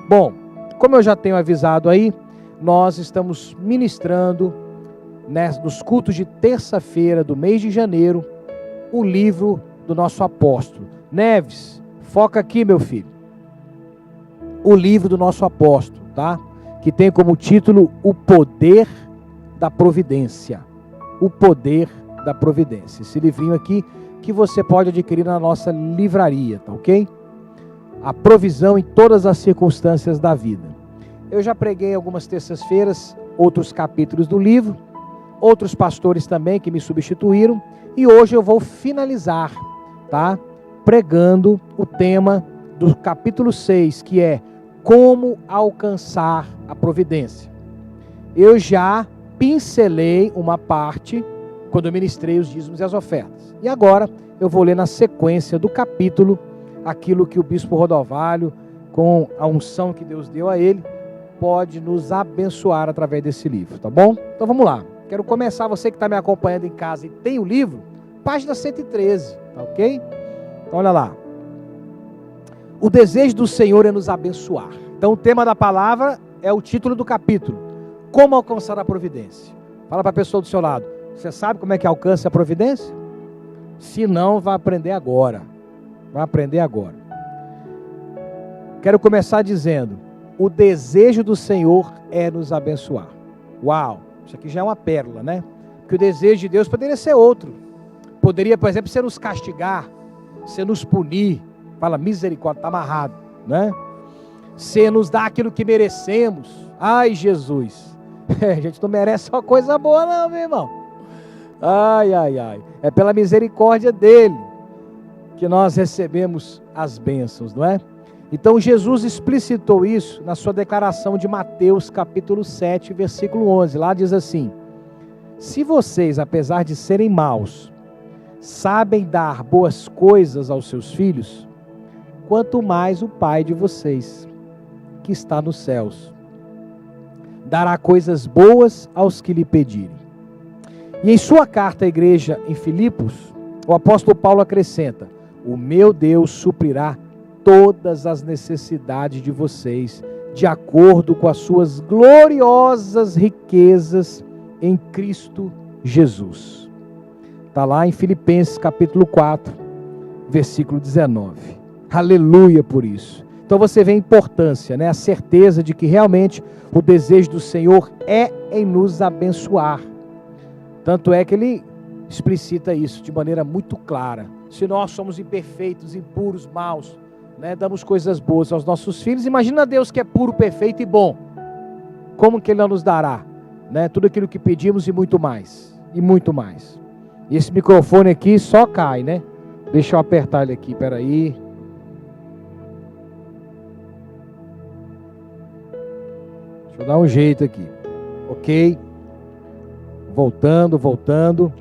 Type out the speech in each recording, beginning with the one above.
Bom, como eu já tenho avisado aí, nós estamos ministrando, nos cultos de terça-feira do mês de janeiro, o livro do nosso apóstolo. Neves, foca aqui, meu filho. O livro do nosso apóstolo, tá? Que tem como título O Poder da Providência. O Poder da Providência. Esse livrinho aqui que você pode adquirir na nossa livraria, tá ok? A provisão em todas as circunstâncias da vida. Eu já preguei algumas terças-feiras outros capítulos do livro, outros pastores também que me substituíram, e hoje eu vou finalizar, tá? Pregando o tema do capítulo 6, que é como alcançar a providência. Eu já pincelei uma parte quando eu ministrei os dízimos e as ofertas. E agora eu vou ler na sequência do capítulo aquilo que o bispo Rodovalho, com a unção que Deus deu a ele, pode nos abençoar através desse livro, tá bom? Então vamos lá. Quero começar, você que está me acompanhando em casa e tem o livro, página 113, tá ok? Então olha lá. O desejo do Senhor é nos abençoar. Então o tema da palavra é o título do capítulo. Como alcançar a providência? Fala para a pessoa do seu lado. Você sabe como é que alcança a providência? Se não, vai aprender agora. Vai aprender agora. Quero começar dizendo: o desejo do Senhor é nos abençoar. Uau! Isso aqui já é uma pérola, né? Porque o desejo de Deus poderia ser outro. Poderia, por exemplo, ser nos castigar, ser nos punir. Fala, misericórdia, está amarrado, né? Ser nos dar aquilo que merecemos. Ai, Jesus! A gente não merece só coisa boa não, meu irmão. Ai, ai, ai. É pela misericórdia dele que nós recebemos as bênçãos, não é? Então Jesus explicitou isso na sua declaração de Mateus capítulo 7, versículo 11. Lá diz assim: se vocês, apesar de serem maus, sabem dar boas coisas aos seus filhos, quanto mais o Pai de vocês, que está nos céus, dará coisas boas aos que lhe pedirem. E em sua carta à igreja em Filipos, o apóstolo Paulo acrescenta: o meu Deus suprirá todas as necessidades de vocês, de acordo com as suas gloriosas riquezas em Cristo Jesus. Está lá em Filipenses capítulo 4, versículo 19. Aleluia por isso. Então você vê a importância, né? A certeza de que realmente o desejo do Senhor é em nos abençoar. Tanto é que ele explicita isso de maneira muito clara. Se nós somos imperfeitos, impuros, maus, né, damos coisas boas aos nossos filhos, imagina Deus que é puro, perfeito e bom. Como que Ele não nos dará, né, tudo aquilo que pedimos e muito mais. E muito mais. E esse microfone aqui só cai, né? Deixa eu apertar ele aqui, peraí. Deixa eu dar um jeito aqui. Ok. Voltando.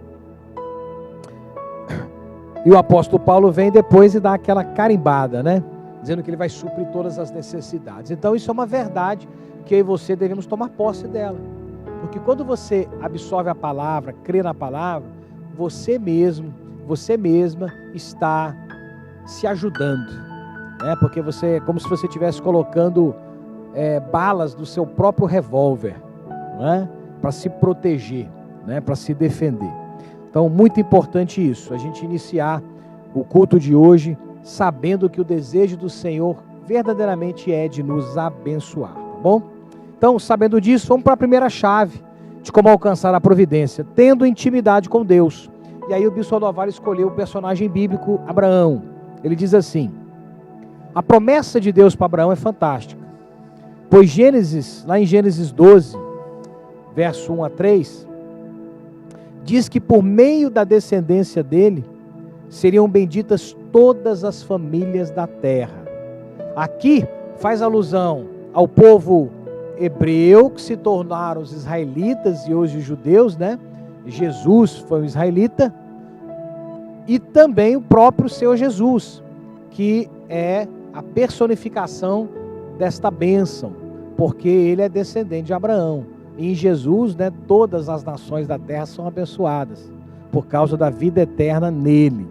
E o apóstolo Paulo vem depois e dá aquela carimbada, né? Dizendo que ele vai suprir todas as necessidades. Então isso é uma verdade que eu e você devemos tomar posse dela. Porque quando você absorve a palavra, crê na palavra, você mesmo, você mesma está se ajudando, né? Porque você, como se você estivesse colocando balas do seu próprio revólver, né? Para se proteger, né? Para se defender. Então, muito importante isso, a gente iniciar o culto de hoje sabendo que o desejo do Senhor verdadeiramente é de nos abençoar, tá bom? Então, sabendo disso, vamos para a primeira chave de como alcançar a providência, tendo intimidade com Deus. E aí o bispo Rodovalho escolheu o personagem bíblico Abraão. Ele diz assim: a promessa de Deus para Abraão é fantástica, pois lá em Gênesis 12, verso 1 a 3, diz que por meio da descendência dele, seriam benditas todas as famílias da terra. Aqui faz alusão ao povo hebreu, que se tornaram os israelitas e hoje os judeus, né? Jesus foi um israelita, e também o próprio Senhor Jesus, que é a personificação desta bênção, porque ele é descendente de Abraão. E em Jesus, né, todas as nações da terra são abençoadas, por causa da vida eterna nele.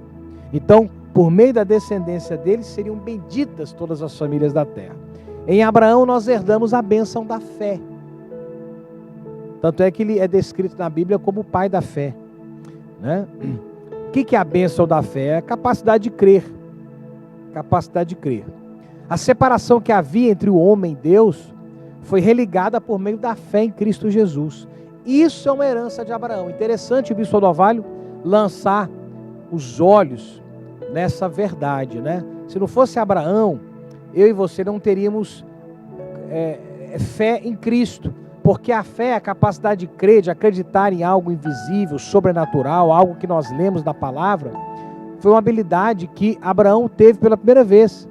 Então, por meio da descendência dele, seriam benditas todas as famílias da terra. Em Abraão nós herdamos a bênção da fé. Tanto é que ele é descrito na Bíblia como o pai da fé, né? O que é a bênção da fé? É a capacidade de crer. Capacidade de crer. A separação que havia entre o homem e Deus foi religada por meio da fé em Cristo Jesus. Isso é uma herança de Abraão. Interessante o bispo Odovalho lançar os olhos nessa verdade, né? Se não fosse Abraão, eu e você não teríamos fé em Cristo, porque a fé é a capacidade de crer, de acreditar em algo invisível, sobrenatural, algo que nós lemos na palavra. Foi uma habilidade que Abraão teve pela primeira vez.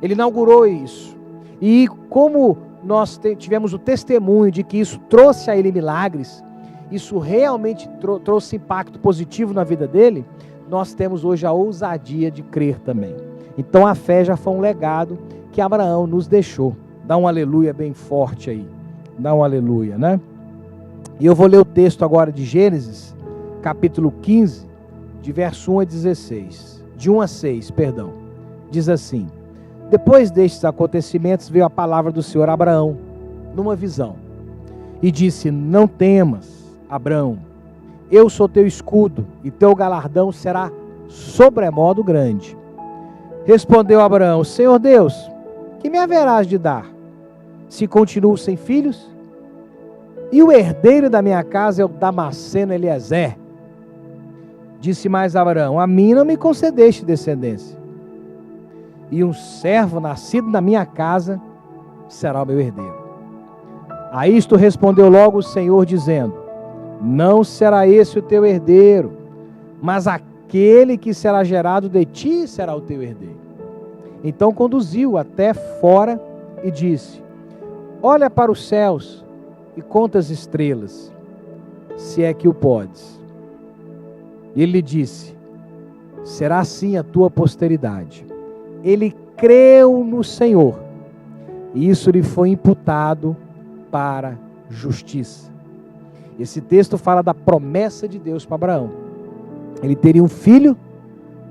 Ele inaugurou isso. E como nós tivemos o testemunho de que isso trouxe a ele milagres, isso realmente trouxe impacto positivo na vida dele, nós temos hoje a ousadia de crer também. Então a fé já foi um legado que Abraão nos deixou. Dá um aleluia bem forte aí. Dá um aleluia, né? E eu vou ler o texto agora de Gênesis, capítulo 15, de verso 1 a 16. De 1 a 6, perdão. Diz assim: depois destes acontecimentos veio a palavra do Senhor a Abraão, numa visão, e disse: não temas, Abraão, eu sou teu escudo, e teu galardão será sobremodo grande. Respondeu Abraão: Senhor Deus, que me haverás de dar, se continuo sem filhos? E o herdeiro da minha casa é o Damasceno Eliezer. Disse mais Abraão: a mim não me concedeste descendência, e um servo nascido na minha casa será o meu herdeiro. A isto respondeu logo o Senhor, dizendo: não será esse o teu herdeiro, mas aquele que será gerado de ti será o teu herdeiro. Então conduziu até fora e disse: olha para os céus e conta as estrelas, se é que o podes. E ele lhe disse: será assim a tua posteridade. Ele creu no Senhor, e isso lhe foi imputado para justiça. Esse texto fala da promessa de Deus para Abraão. Ele teria um filho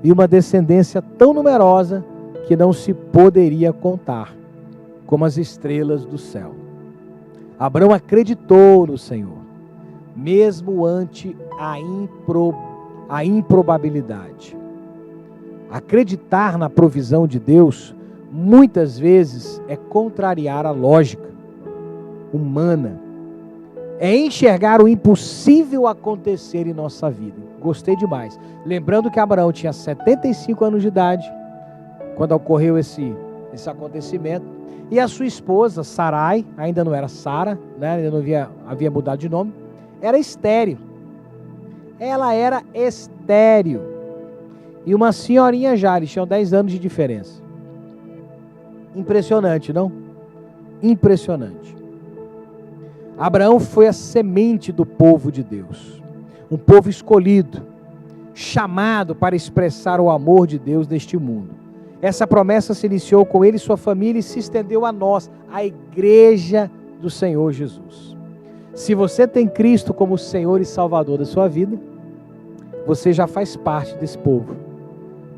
e uma descendência tão numerosa que não se poderia contar, como as estrelas do céu. Abraão acreditou no Senhor, mesmo ante a improbabilidade. Acreditar na provisão de Deus, muitas vezes, é contrariar a lógica humana. É enxergar o impossível acontecer em nossa vida. Gostei demais. Lembrando que Abraão tinha 75 anos de idade, quando ocorreu esse acontecimento. E a sua esposa, Sarai, ainda não era Sara, né? Ainda não havia mudado de nome, era estéril. Ela era estéril. E uma senhorinha já, eles tinham 10 anos de diferença. Impressionante, não? Impressionante. Abraão foi a semente do povo de Deus. Um povo escolhido, chamado para expressar o amor de Deus neste mundo. Essa promessa se iniciou com ele e sua família e se estendeu a nós, a igreja do Senhor Jesus. Se você tem Cristo como Senhor e Salvador da sua vida, você já faz parte desse povo.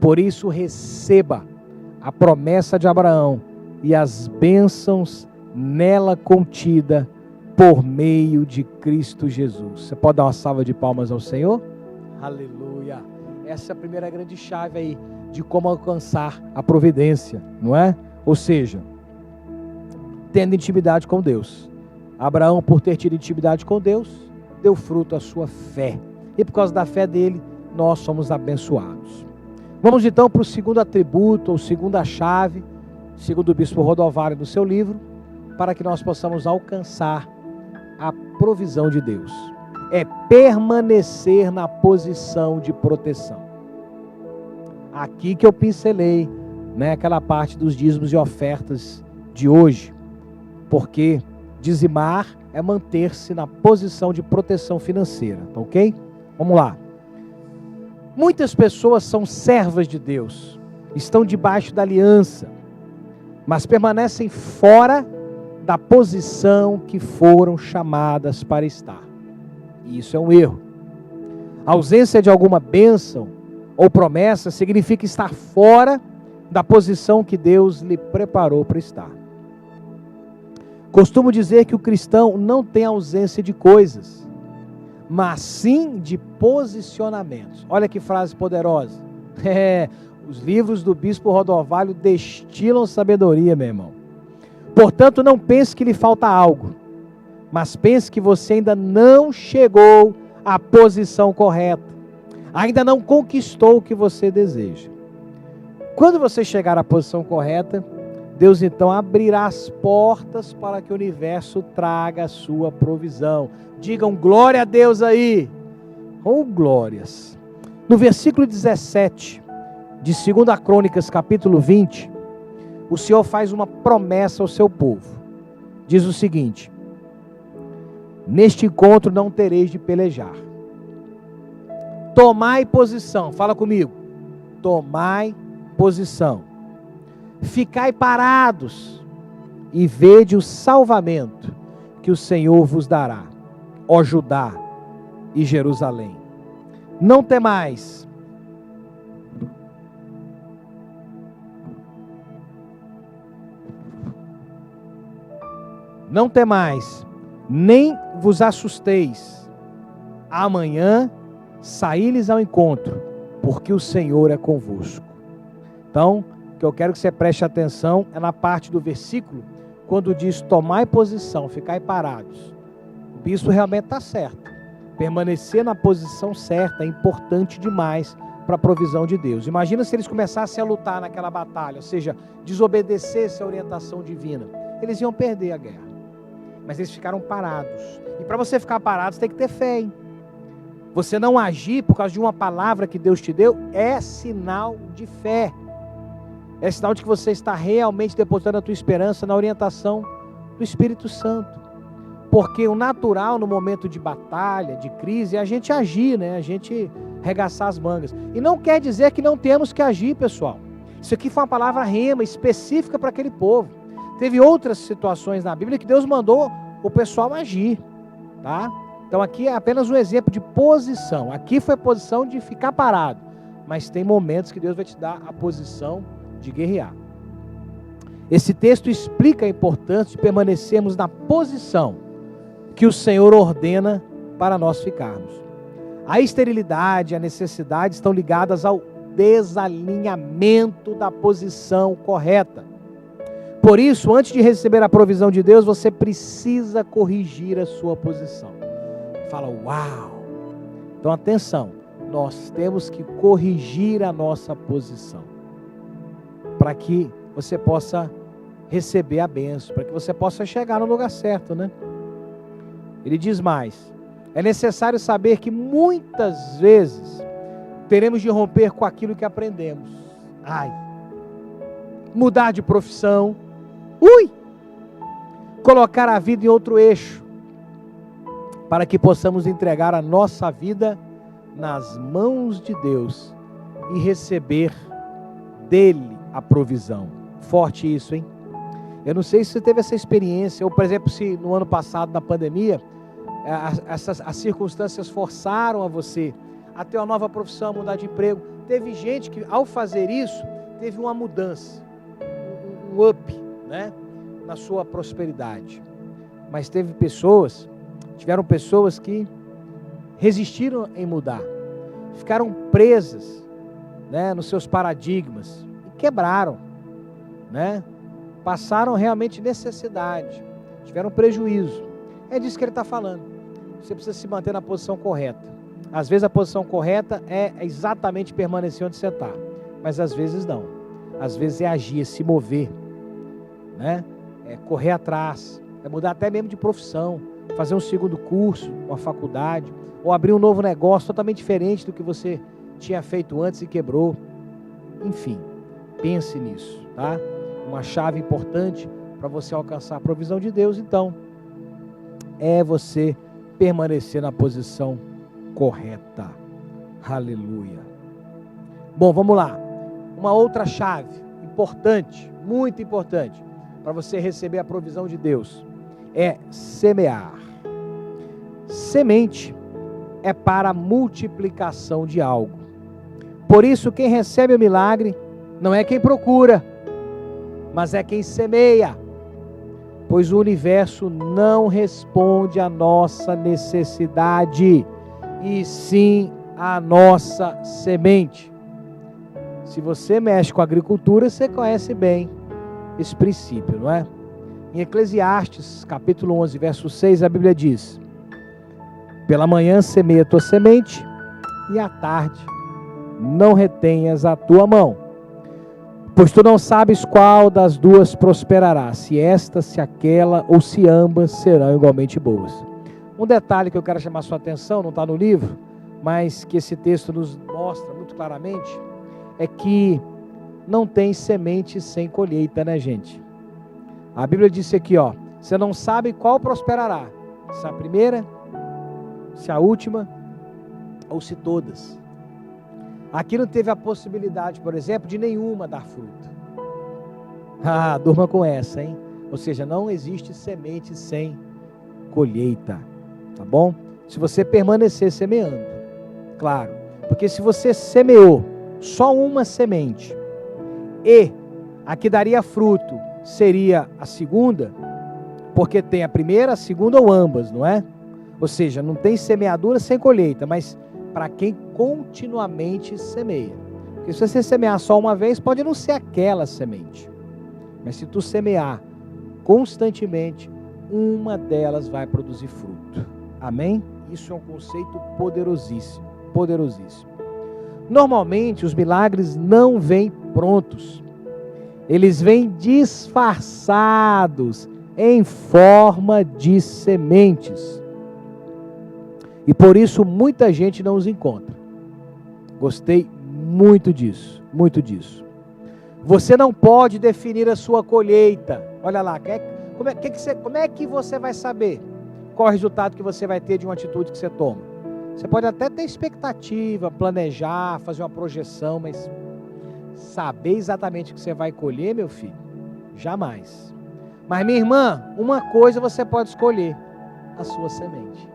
Por isso, receba a promessa de Abraão e as bênçãos nela contida por meio de Cristo Jesus. Você pode dar uma salva de palmas ao Senhor? Aleluia! Essa é a primeira grande chave aí de como alcançar a providência, não é? Ou seja, tendo intimidade com Deus. Abraão, por ter tido intimidade com Deus, deu fruto à sua fé. E por causa da fé dele, nós somos abençoados. Vamos então para o segundo atributo, ou segunda chave, segundo o bispo Rodovalho no seu livro, para que nós possamos alcançar a provisão de Deus. É permanecer na posição de proteção. Aqui que eu pincelei, né, aquela parte dos dízimos e ofertas de hoje, porque dizimar é manter-se na posição de proteção financeira, tá ok? Vamos lá. Muitas pessoas são servas de Deus, estão debaixo da aliança, mas permanecem fora da posição que foram chamadas para estar. E isso é um erro. A ausência de alguma bênção ou promessa significa estar fora da posição que Deus lhe preparou para estar. Costumo dizer que o cristão não tem ausência de coisas, mas sim de posicionamentos. Olha que frase poderosa. Os livros do bispo Rodovalho destilam sabedoria, meu irmão. Portanto, não pense que lhe falta algo, mas pense que você ainda não chegou à posição correta, ainda não conquistou o que você deseja. Quando você chegar à posição correta, Deus então abrirá as portas para que o universo traga a sua provisão. Digam glória a Deus aí. Oh, glórias. No versículo 17 de 2 Crônicas, capítulo 20, o Senhor faz uma promessa ao seu povo. Diz o seguinte: neste encontro não tereis de pelejar. Tomai posição. Fala comigo. Tomai posição. Ficai parados e vede o salvamento que o Senhor vos dará, ó Judá e Jerusalém. Não temais. Não temais, nem vos assusteis. Amanhã saí-lhes ao encontro, porque o Senhor é convosco. Então, o que eu quero que você preste atenção é na parte do versículo, quando diz tomai posição, ficai parados. O bispo realmente está certo. Permanecer na posição certa é importante demais para a provisão de Deus. Imagina se eles começassem a lutar naquela batalha, ou seja, desobedecessem a orientação divina. Eles iam perder a guerra. Mas eles ficaram parados. E para você ficar parado, você tem que ter fé, hein? Você não agir por causa de uma palavra que Deus te deu é sinal de fé. É sinal de que você está realmente depositando a tua esperança na orientação do Espírito Santo. Porque o natural no momento de batalha, de crise, é a gente agir, né? A gente regaçar as mangas. E não quer dizer que não temos que agir, pessoal. Isso aqui foi uma palavra rema, específica para aquele povo. Teve outras situações na Bíblia que Deus mandou o pessoal agir, tá? Então aqui é apenas um exemplo de posição. Aqui foi a posição de ficar parado. Mas tem momentos que Deus vai te dar a posição de guerrear. Esse texto explica a importância de permanecermos na posição que o Senhor ordena para nós ficarmos. A esterilidade e a necessidade estão ligadas ao desalinhamento da posição correta. Por isso, antes de receber a provisão de Deus, você precisa corrigir a sua posição. Fala, uau! Então, atenção, nós temos que corrigir a nossa posição, para que você possa receber a bênção, para que você possa chegar no lugar certo, né? Ele diz mais, é necessário saber que muitas vezes teremos de romper com aquilo que aprendemos. Mudar de profissão, colocar a vida em outro eixo, para que possamos entregar a nossa vida nas mãos de Deus e receber dele a provisão. Forte isso, hein? Eu não sei se você teve essa experiência, ou por exemplo, se no ano passado, na pandemia, as circunstâncias forçaram a você a ter uma nova profissão, mudar de emprego. Teve gente que, ao fazer isso, teve uma mudança, um up, né, na sua prosperidade. Mas tiveram pessoas que resistiram em mudar, ficaram presas, né, nos seus paradigmas e quebraram, né? Passaram realmente necessidade, tiveram prejuízo. É disso que ele está falando. Você precisa se manter na posição correta. Às vezes a posição correta é exatamente permanecer onde você está, mas às vezes não. Às vezes é agir, é se mover, né? É correr atrás, é mudar até mesmo de profissão, fazer um segundo curso, uma faculdade, ou abrir um novo negócio totalmente diferente do que você tinha feito antes e quebrou. Enfim, pense nisso, tá? Uma chave importante para você alcançar a provisão de Deus, então, é você permanecer na posição correta. Aleluia. Bom, vamos lá. Uma outra chave importante, muito importante, para você receber a provisão de Deus, é semear. Semente é para a multiplicação de algo. Por isso, quem recebe o milagre não é quem procura, mas é quem semeia. pois o universo não responde à nossa necessidade, e sim à nossa semente. Se você mexe com agricultura, você conhece bem esse princípio, não é? Em Eclesiastes, capítulo 11, verso 6, a Bíblia diz: pela manhã semeia a tua semente, e à tarde não retenhas a tua mão, pois tu não sabes qual das duas prosperará, se esta, se aquela, ou se ambas serão igualmente boas. Um detalhe que eu quero chamar a sua atenção, não está no livro, mas que esse texto nos mostra muito claramente, é que não tem semente sem colheita, né, gente? A Bíblia disse aqui, ó, você não sabe qual prosperará, se a primeira, se a última, ou se todas. Aqui não teve a possibilidade, por exemplo, de nenhuma dar fruto. Durma com essa, hein? Ou seja, não existe semente sem colheita, tá bom? Se você permanecer semeando, claro, porque se você semeou só uma semente e a que daria fruto seria a segunda, porque tem a primeira, a segunda ou ambas, não é? Ou seja, não tem semeadura sem colheita, mas para quem continuamente semeia. Porque se você semear só uma vez, pode não ser aquela semente. Mas se tu semear constantemente, uma delas vai produzir fruto. Amém? Isso é um conceito poderosíssimo, poderosíssimo. Normalmente os milagres não vêm prontos. Eles vêm disfarçados em forma de sementes. E por isso muita gente não os encontra. Gostei muito disso, muito disso. Você não pode definir a sua colheita. Olha lá, como é que você vai saber qual é o resultado que você vai ter de uma atitude que você toma? Você pode até ter expectativa, planejar, fazer uma projeção, mas saber exatamente o que você vai colher, meu filho? Jamais. Mas minha irmã, uma coisa você pode escolher: a sua semente.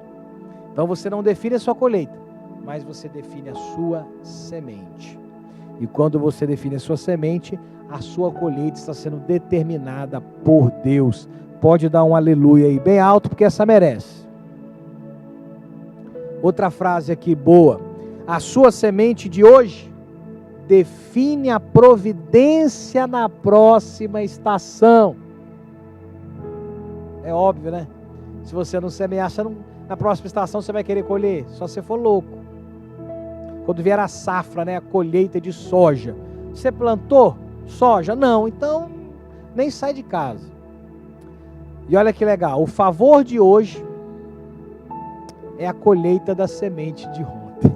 Então você não define a sua colheita, mas você define a sua semente. E quando você define a sua semente, a sua colheita está sendo determinada por Deus. Pode dar um aleluia aí bem alto, porque essa merece. Outra frase aqui boa: a sua semente de hoje define a providência na próxima estação. É óbvio, né? Se você não semear, na próxima estação você vai querer colher, só se for louco. Quando vier a safra, né, a colheita de soja, você plantou soja? Não, então nem sai de casa. E olha que legal, o favor de hoje é a colheita da semente de ontem.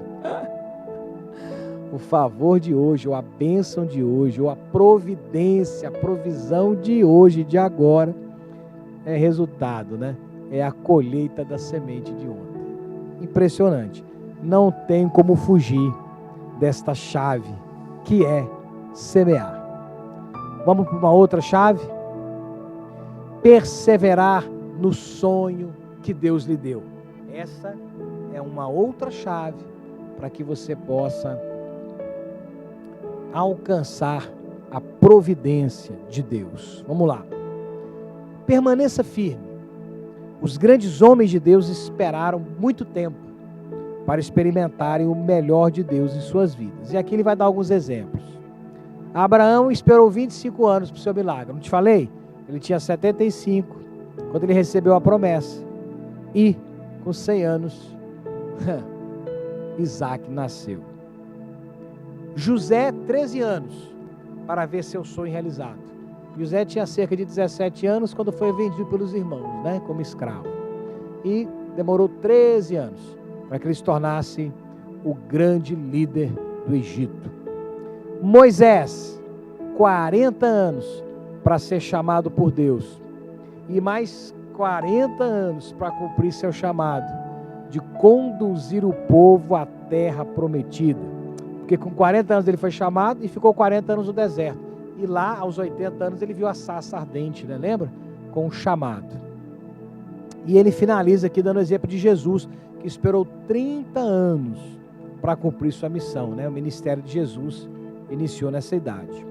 O favor de hoje, ou a bênção de hoje, ou a providência, a provisão de hoje, de agora, é resultado, né? É a colheita da semente de ontem. Impressionante. Não tem como fugir desta chave, que é semear. Vamos para uma outra chave? Perseverar no sonho que Deus lhe deu. Essa é uma outra chave para que você possa alcançar a providência de Deus. Vamos lá. Permaneça firme. Os grandes homens de Deus esperaram muito tempo para experimentarem o melhor de Deus em suas vidas. E aqui ele vai dar alguns exemplos. Abraão esperou 25 anos para o seu milagre. Não te falei? Ele tinha 75 quando ele recebeu a promessa. E com 100 anos, Isaac nasceu. José, 13 anos para ver seu sonho realizado. José tinha cerca de 17 anos quando foi vendido pelos irmãos, né, como escravo. E demorou 13 anos para que ele se tornasse o grande líder do Egito. Moisés, 40 anos para ser chamado por Deus. E mais 40 anos para cumprir seu chamado de conduzir o povo à terra prometida. Porque com 40 anos ele foi chamado e ficou 40 anos no deserto. E lá, aos 80 anos, ele viu a sarça ardente, né? Lembra? Com um chamado. E ele finaliza aqui dando o exemplo de Jesus, que esperou 30 anos para cumprir sua missão, né? O ministério de Jesus iniciou nessa idade.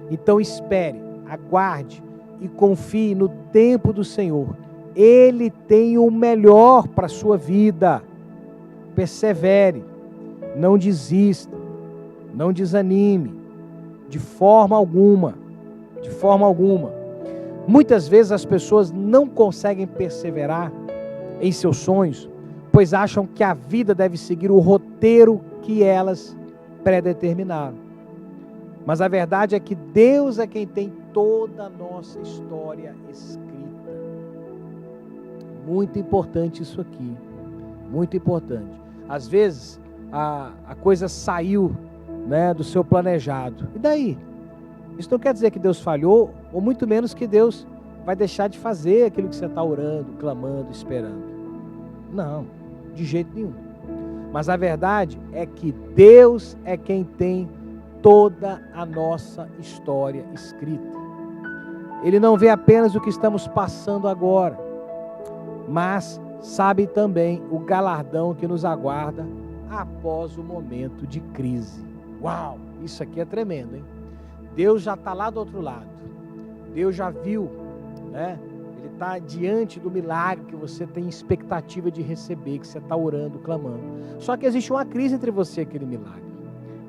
Então espere, aguarde e confie no tempo do Senhor. Ele tem o melhor para a sua vida. Persevere, não desista, não desanime, de forma alguma, de forma alguma. Muitas vezes as pessoas não conseguem perseverar em seus sonhos, pois acham que a vida deve seguir o roteiro que elas predeterminaram. Mas a verdade é que Deus é quem tem toda a nossa história escrita. Muito importante isso aqui, muito importante. Às vezes a coisa saiu, né, do seu planejado. E daí? Isso não quer dizer que Deus falhou, ou muito menos que Deus vai deixar de fazer aquilo que você está orando, clamando, esperando. Não, de jeito nenhum. Mas a verdade é que Deus é quem tem toda a nossa história escrita. Ele não vê apenas o que estamos passando agora, mas sabe também o galardão que nos aguarda após o momento de crise. Uau, isso aqui é tremendo, hein? Deus já está lá do outro lado. Deus já viu, né? Ele está diante do milagre que você tem expectativa de receber, que você está orando, clamando. Só que existe uma crise entre você e aquele milagre.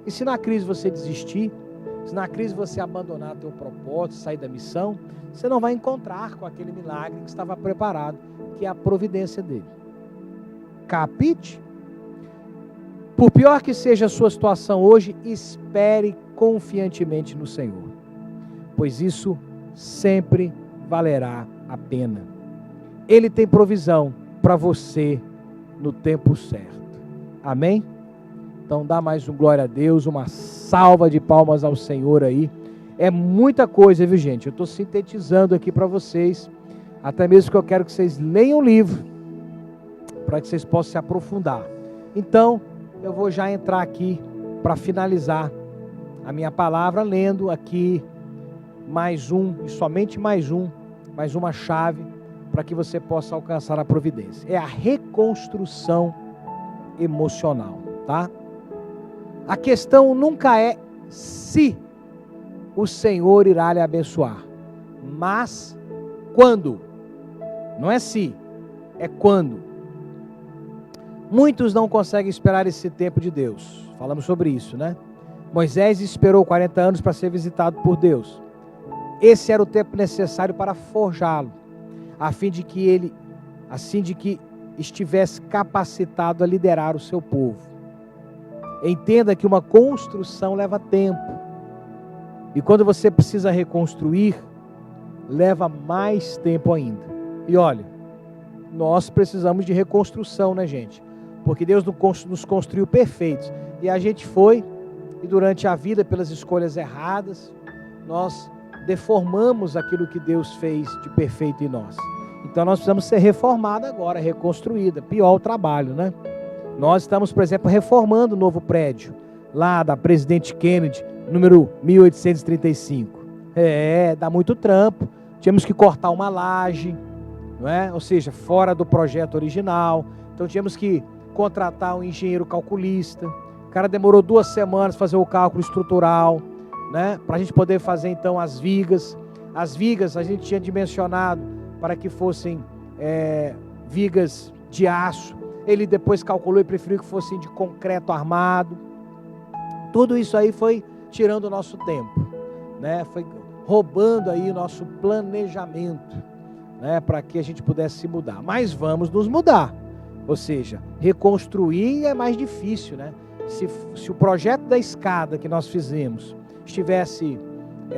E se na crise você desistir, se na crise você abandonar teu propósito, sair da missão, você não vai encontrar com aquele milagre que estava preparado, que é a providência dele. Capite? Por pior que seja a sua situação hoje, espere confiantemente no Senhor, pois isso sempre valerá a pena. Ele tem provisão para você no tempo certo. Amém? Então dá mais um glória a Deus, uma salva de palmas ao Senhor aí. É muita coisa, viu, gente? Eu estou sintetizando aqui para vocês, até mesmo que eu quero que vocês leiam o livro, para que vocês possam se aprofundar. Então, eu vou já entrar aqui para finalizar a minha palavra, lendo aqui mais um, e somente mais uma chave, para que você possa alcançar a providência. É a reconstrução emocional, tá? A questão nunca é se o Senhor irá lhe abençoar, mas quando. Não é se, é quando. Muitos não conseguem esperar esse tempo de Deus. Falamos sobre isso, né? Moisés esperou 40 anos para ser visitado por Deus. Esse era o tempo necessário para forjá-lo, a fim de que estivesse capacitado a liderar o seu povo. Entenda que uma construção leva tempo. E quando você precisa reconstruir, leva mais tempo ainda. E olha, nós precisamos de reconstrução, né, gente? Porque Deus nos construiu perfeitos. E a gente foi, e durante a vida, pelas escolhas erradas, nós deformamos aquilo que Deus fez de perfeito em nós. Então nós precisamos ser reformados agora, reconstruída. Pior o trabalho, né? Nós estamos, por exemplo, reformando o novo prédio, lá da Presidente Kennedy, número 1835. Dá muito trampo. Tínhamos que cortar uma laje, não é? Ou seja, fora do projeto original. Então tínhamos que contratar um engenheiro calculista. O cara demorou 2 semanas para fazer o cálculo estrutural, né? Para a gente poder fazer então as vigas. As vigas a gente tinha dimensionado para que fossem vigas de aço. Ele depois calculou e preferiu que fossem de concreto armado. Tudo isso aí foi tirando o nosso tempo, né? Foi roubando aí o nosse planejamento, né? Para que a gente pudesse se mudar. Mas vamos nos mudar. Ou seja, reconstruir é mais difícil, né? Se o projeto da escada que nós fizemos estivesse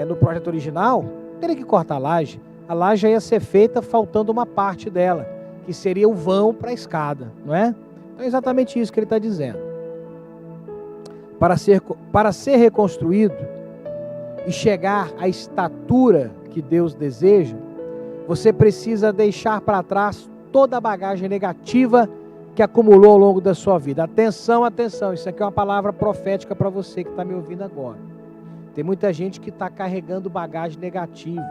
no projeto original, teria que cortar a laje. A laje ia ser feita faltando uma parte dela, que seria o vão para a escada, não é? Então é exatamente isso que ele está dizendo. Para ser reconstruído e chegar à estatura que Deus deseja, você precisa deixar para trás toda a bagagem negativa que acumulou ao longo da sua vida. Atenção, atenção, isso aqui é uma palavra profética para você que está me ouvindo agora. Tem muita gente que está carregando bagagem negativa.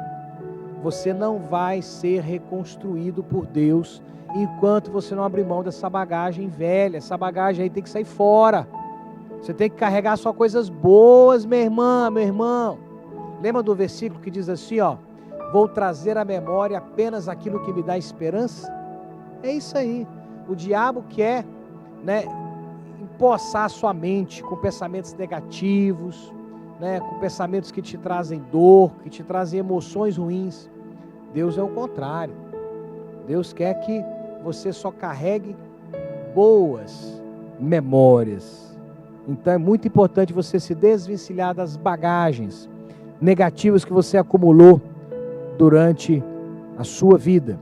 Você não vai ser reconstruído por Deus enquanto você não abrir mão dessa bagagem velha. Essa bagagem aí tem que sair fora. Você tem que carregar só coisas boas, minha irmã, meu irmão. Lembra do versículo que diz assim, ó: Vou trazer à memória apenas aquilo que me dá esperança? É isso aí. O diabo quer, empossar a sua mente com pensamentos negativos, com pensamentos que te trazem dor, que te trazem emoções ruins. Deus é o contrário. Deus quer que você só carregue boas memórias. Então é muito importante você se desvencilhar das bagagens negativas que você acumulou durante a sua vida,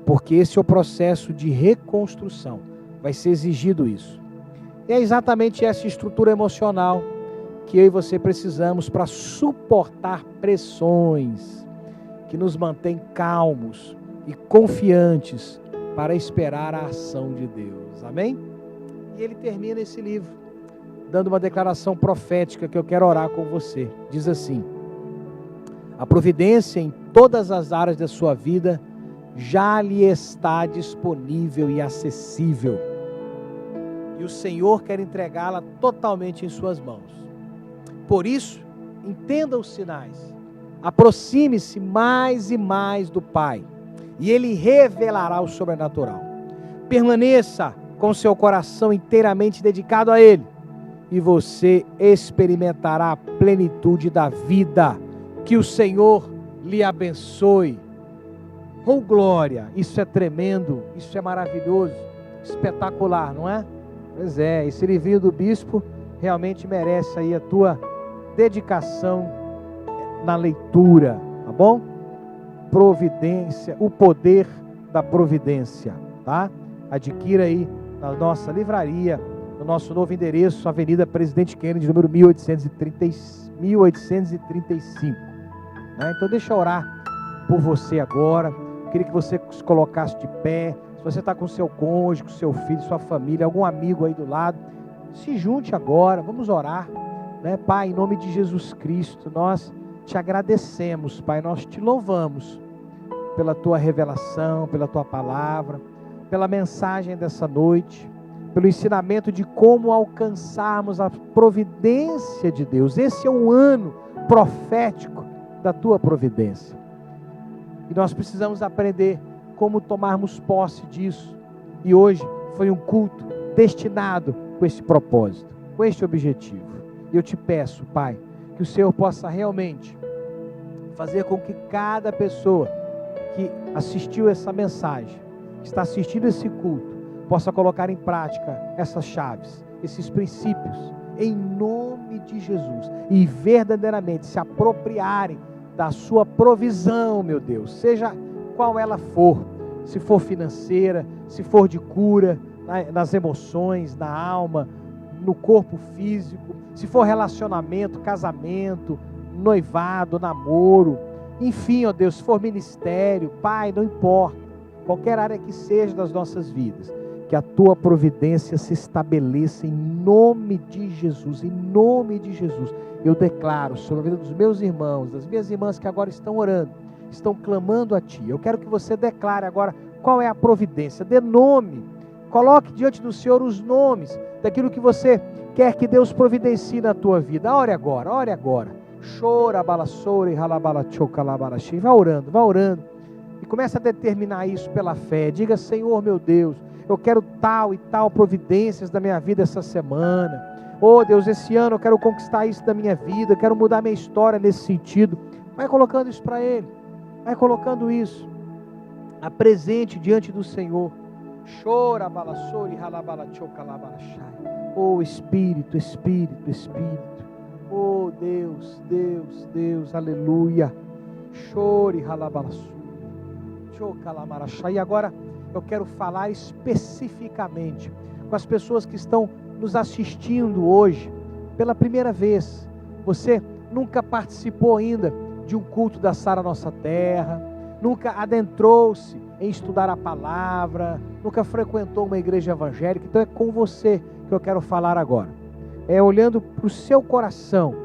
porque esse é o processo de reconstrução. Vai ser exigido isso. E é exatamente essa estrutura emocional que eu e você precisamos para suportar pressões, que nos mantém calmos e confiantes para esperar a ação de Deus. Amém? E ele termina esse livro dando uma declaração profética que eu quero orar com você. Diz assim: a providência em todas as áreas da sua vida já lhe está disponível e acessível. E o Senhor quer entregá-la totalmente em suas mãos. Por isso, entenda os sinais. Aproxime-se mais e mais do Pai, e Ele revelará o sobrenatural. Permaneça com seu coração inteiramente dedicado a Ele, e você experimentará a plenitude da vida. Que o Senhor lhe abençoe. Oh glória, isso é tremendo, isso é maravilhoso, espetacular, não é? Pois é, esse livrinho do bispo realmente merece aí a tua dedicação na leitura, tá bom? Providência, o poder da providência, tá? Adquira aí na nossa livraria, no nosso novo endereço, Avenida Presidente Kennedy, número 1835, né? Então deixa eu orar por você agora. Queria que você se colocasse de pé. Se você está com seu cônjuge, com seu filho, sua família, algum amigo aí do lado, se junte agora, vamos orar, né? Pai, em nome de Jesus Cristo, nós te agradecemos, Pai, nós te louvamos pela tua revelação, pela tua palavra, pela mensagem dessa noite, pelo ensinamento de como alcançarmos a providência de Deus. Esse é um ano profético da tua providência, e nós precisamos aprender como tomarmos posse disso, e hoje foi um culto destinado com esse propósito, com este objetivo. E eu te peço, Pai, que o Senhor possa realmente fazer com que cada pessoa que assistiu essa mensagem, que está assistindo esse culto, possa colocar em prática essas chaves, esses princípios, em nome de Jesus, e verdadeiramente se apropriarem da sua provisão, meu Deus, seja qual ela for, se for financeira, se for de cura, nas emoções, na alma, no corpo físico, se for relacionamento, casamento, noivado, namoro, enfim, ó Deus, se for ministério, Pai, não importa, qualquer área que seja das nossas vidas, que a tua providência se estabeleça em nome de Jesus, em nome de Jesus. Eu declaro sobre a vida dos meus irmãos, das minhas irmãs que agora estão orando, estão clamando a Ti. Eu quero que você declare agora qual é a providência, dê nome, coloque diante do Senhor os nomes daquilo que você quer que Deus providencie na tua vida. Ore agora, ore agora. Chora, balaçoura e ralabalachoca, labaraxi. Vá orando, e comece a determinar isso pela fé. Diga: Senhor meu Deus, eu quero tal e tal providências da minha vida essa semana. Oh Deus, esse ano eu quero conquistar isso da minha vida, eu quero mudar minha história nesse sentido. Vai colocando isso para Ele, vai colocando isso, apresente diante do Senhor. Chora, balaçoura e ralabalachoca, labaraxai. Oh Espírito, Espírito, Espírito. Oh Deus, Deus, Deus, aleluia. Chore, ralabalaçu, chocalamarachai. E agora eu quero falar especificamente com as pessoas que estão nos assistindo hoje pela primeira vez. Você nunca participou ainda de um culto da Sara Nossa Terra, nunca adentrou-se em estudar a palavra, nunca frequentou uma igreja evangélica. Então é com você que eu quero falar agora. É olhando para o seu coração,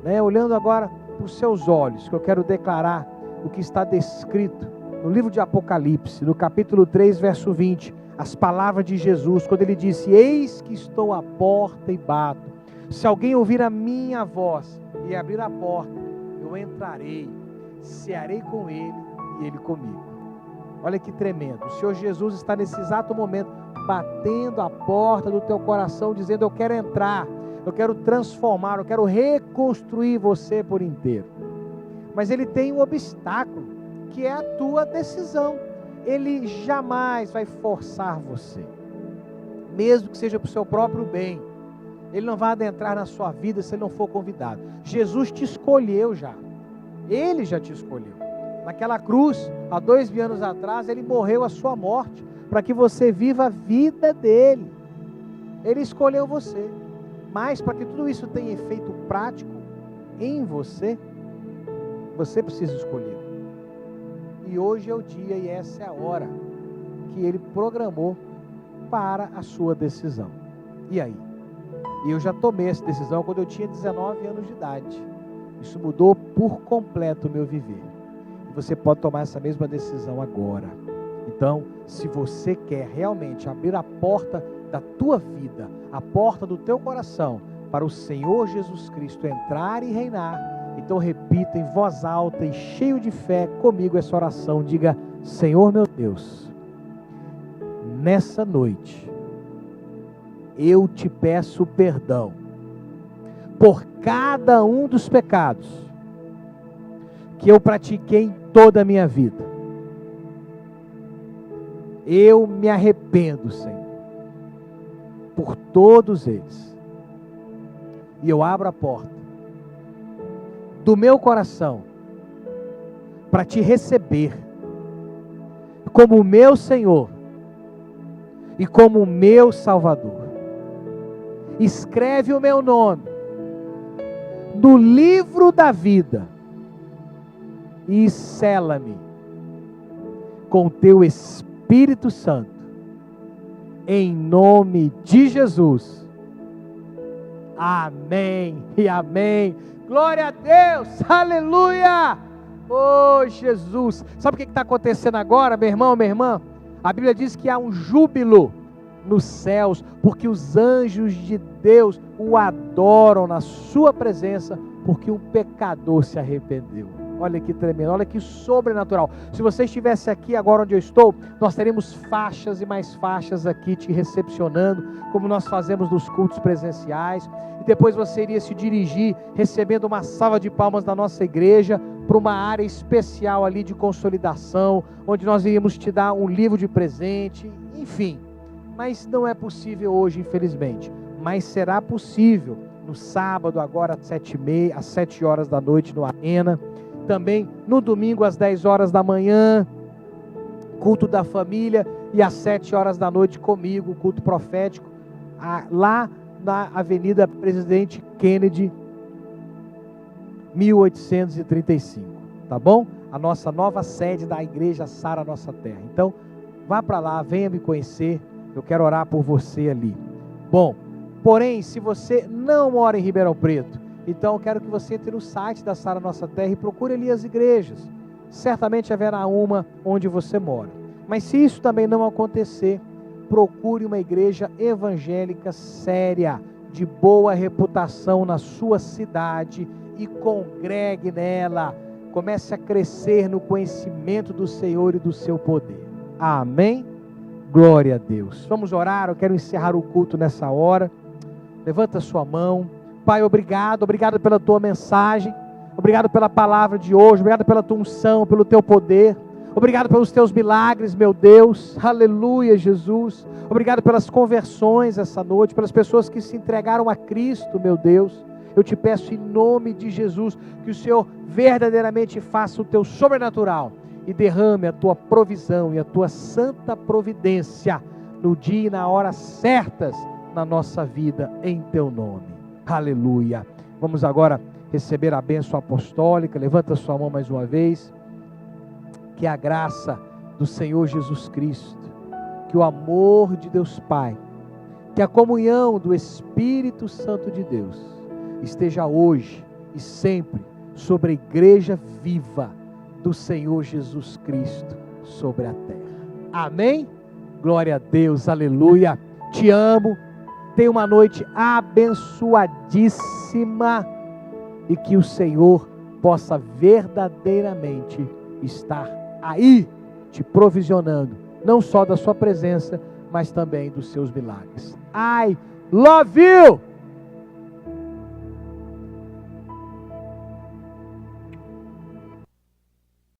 né? Olhando agora para os seus olhos, que eu quero declarar o que está descrito no livro de Apocalipse, no capítulo 3, verso 20, as palavras de Jesus, quando ele disse: eis que estou à porta e bato, se alguém ouvir a minha voz e abrir a porta, eu entrarei cearei com ele e ele comigo. Olha que tremendo. O Senhor Jesus está nesse exato momento batendo a porta do teu coração, dizendo: eu quero entrar, eu quero transformar, eu quero reconstruir você por inteiro. Mas ele tem um obstáculo, que é a tua decisão. Ele jamais vai forçar você, mesmo que seja para o seu próprio bem. Ele não vai adentrar na sua vida se ele não for convidado. Jesus te escolheu já. Ele já te escolheu. Naquela cruz, há 2000 anos atrás, ele morreu a sua morte, para que você viva a vida dele. Ele escolheu você. Mas para que tudo isso tenha efeito prático em você, você precisa escolher. E hoje é o dia e essa é a hora que ele programou para a sua decisão. E aí? E eu já tomei essa decisão quando eu tinha 19 anos de idade. Isso mudou por completo o meu viver. E você pode tomar essa mesma decisão agora. Então, se você quer realmente abrir a porta da tua vida, a porta do teu coração, para o Senhor Jesus Cristo entrar e reinar, então repita em voz alta e cheio de fé comigo essa oração. Diga: Senhor meu Deus, nessa noite, eu te peço perdão por cada um dos pecados que eu pratiquei em toda a minha vida. Eu me arrependo, Senhor, por todos eles. E eu abro a porta do meu coração para te receber como o meu Senhor e como o meu Salvador. Escreve o meu nome no livro da vida e sela-me com o teu Espírito Santo, em nome de Jesus. Amém e amém. Glória a Deus, aleluia. Oh Jesus, sabe o que está acontecendo agora, meu irmão, minha irmã? A Bíblia diz que há um júbilo nos céus, porque os anjos de Deus o adoram na sua presença, porque um pecador se arrependeu. Olha que tremendo, olha que sobrenatural. Se você estivesse aqui agora onde eu estou, nós teríamos faixas e mais faixas aqui te recepcionando, como nós fazemos nos cultos presenciais, e depois você iria se dirigir, recebendo uma salva de palmas da nossa igreja, para uma área especial ali de consolidação, onde nós iríamos te dar um livro de presente, enfim. Mas não é possível hoje, infelizmente. Mas será possível no sábado, agora às 7h30, às 7 horas da noite no Arena. Também no domingo às 10 horas da manhã, culto da família. E às 7 horas da noite comigo, culto profético, lá na Avenida Presidente Kennedy, 1835. Tá bom? A nossa nova sede da Igreja Sara Nossa Terra. Então, vá para lá, venha me conhecer. Eu quero orar por você ali. Bom, porém, se você não mora em Ribeirão Preto, então eu quero que você entre no site da Sara Nossa Terra e procure ali as igrejas. Certamente haverá uma onde você mora. Mas se isso também não acontecer, procure uma igreja evangélica séria, de boa reputação na sua cidade e congregue nela. Comece a crescer no conhecimento do Senhor e do seu poder. Amém? Glória a Deus. Vamos orar, eu quero encerrar o culto nessa hora. Levanta a sua mão. Pai, obrigado pela tua mensagem. Obrigado pela palavra de hoje. Obrigado pela tua unção, pelo teu poder. Obrigado pelos teus milagres, meu Deus. Aleluia, Jesus. Obrigado pelas conversões essa noite, pelas pessoas que se entregaram a Cristo, meu Deus. Eu te peço em nome de Jesus, que o Senhor verdadeiramente faça o teu sobrenatural e derrame a tua provisão e a tua santa providência no dia e na hora certas na nossa vida, em teu nome. Aleluia. Vamos agora receber a bênção apostólica. Levanta sua mão mais uma vez. Que a graça do Senhor Jesus Cristo, que o amor de Deus Pai, que a comunhão do Espírito Santo de Deus esteja hoje e sempre sobre a igreja viva do Senhor Jesus Cristo sobre a terra. Amém? Glória a Deus, aleluia. Te amo. Tenha uma noite abençoadíssima e que o Senhor possa verdadeiramente estar aí, te provisionando, não só da sua presença, mas também dos seus milagres. I love you!